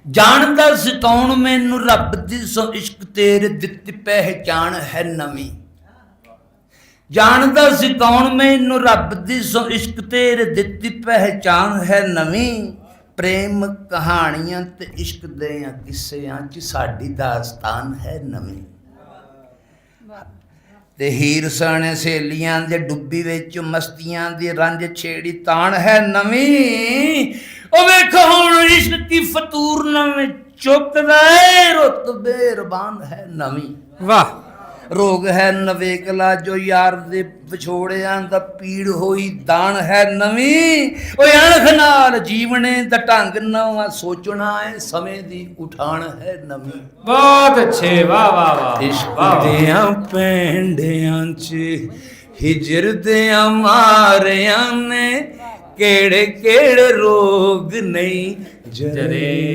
ਜਾਣਦਾ ਸਿਤਾਉਣ ਮੈਨੂੰ ਰੱਬ ਦੀ ਸੋ ਇਸ਼ਕ ਤੇਰੇ ਦਿੱਤੀ ਪਹਿਚਾਣ ਹੈ ਨਵੀਂ। ਜਾਣਦਾ ਸਿਤਾਉਣ ਮੈਨੂੰ ਰੱਬ ਦੀ ਸੋ ਇਸ਼ਕ ਤੇਰੇ ਦਿੱਤੀ ਪਹਿਚਾਣ ਹੈ ਨਵੀਂ। ਪ੍ਰੇਮ ਕਹਾਣੀਆਂ ਤੇ ਇਸ਼ਕ ਦੀਆਂ ਕਿੱਸਿਆਂ 'ਚ ਸਾਡੀ ਦਾਸਤਾਨ ਹੈ ਨਵੀਂ। ਤੇ ਹੀਰ ਸਣੇ ਸਹੇਲੀਆਂ ਦੇ ਡੁੱਬੀ ਵਿੱਚ ਮਸਤੀਆਂ ਦੀ ਰੰਜ ਛੇੜੀ ਤਾਣ ਹੈ ਨਵੀਂ। ਉਹ ਵੇਖੋ ਹੁਣ ਇਸ਼ਕ ਦੀ ਫਤੂਰ ਨਵੇਂ ਚੁੱਕਦਾ ਏ ਰੁੱਤ ਬੇਰਬਾਨ ਹੈ ਨਵੀਂ। ਵਾਹ। ਰੋਗ ਹੈ ਨਵੇਕਲਾ ਜੋ ਯਾਰ ਦੇ ਵਿਛੋੜਿਆਂ ਦਾ ਪੀੜ ਹੋਈ ਦਾਨ ਹੈ ਨਵੀਂ। ਉਹ ਅਣਖ ਨਾਲ ਜੀਵਨੇ ਦਾ ਢੰਗ ਨਵਾਂ ਸੋਚਣਾ ਹੈ ਸਮੇਂ ਦੀ ਉਠਾਣ ਹੈ ਨਵੀਂ। ਬਹੁਤ ਅੱਛੇ। ਵਾਹ ਵਾਹ ਵਾਹ। ਇਸ਼ਕ ਦਿਆਂ ਪੈਂਡਿਆਂ 'ਚ ਹਿਜਰ ਦਿਆਂ ਮਾਰਿਆਂ ਨੇ ਕਿਹੜੇ ਕਿਹੜੇ ਰੋਗ ਨਹੀਂ ਜਰੇ।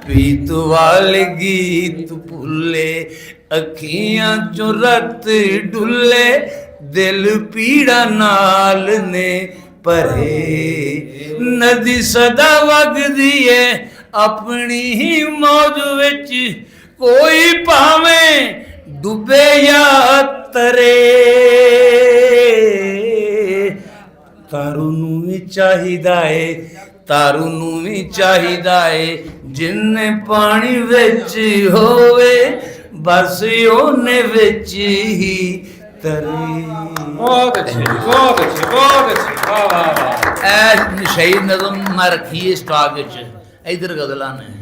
ਪ੍ਰੀਤ ਵਾਲੇ ਗੀਤ ਭੁੱਲੇ ਅੱਖੀਆਂ ਚੋਂ ਰਤ ਡੁੱਲੇ ਦਿਲ ਪੀੜਾ ਨਾਲ ਨੇ ਭਰੇ। ਨਦੀ ਸਦਾ ਵਗਦੀ ਏ ਆਪਣੀ ਹੀ ਮੌਜ ਵਿੱਚ ਕੋਈ ਭਾਵੇਂ ਡੁੱਬੇ ਜਾਂ ਤਰੇ। ਤਾਰੂ ਨੂੰ ਵੀ ਚਾਹੀਦਾ ਏ ਤਾਰੂ ਨੂੰ ਵੀ ਚਾਹੀਦਾ ਏ ਜਿੰਨੇ ਪਾਣੀ ਵਿੱਚ ਹੋਵੇ ਬਸ ਉਹਨੇ ਵਿੱਚ ਹੀ ਤਰੇ। ਬਹੁਤ ਅੱਛੇ ਬਹੁਤ ਅੱਛੇ ਬਹੁਤ ਅੱਛੇ। ਵਾਹ ਵਾਹ ਵਾਹ। ਐ ਸ਼ਹੀਦ ਨਜ਼ਮ ਮੈਂ ਰੱਖੀ ਇਸ ਸਟਾਕ ਵਿੱਚ। ਇਧਰ ਗਜ਼ਲਾਂ ਨੇ।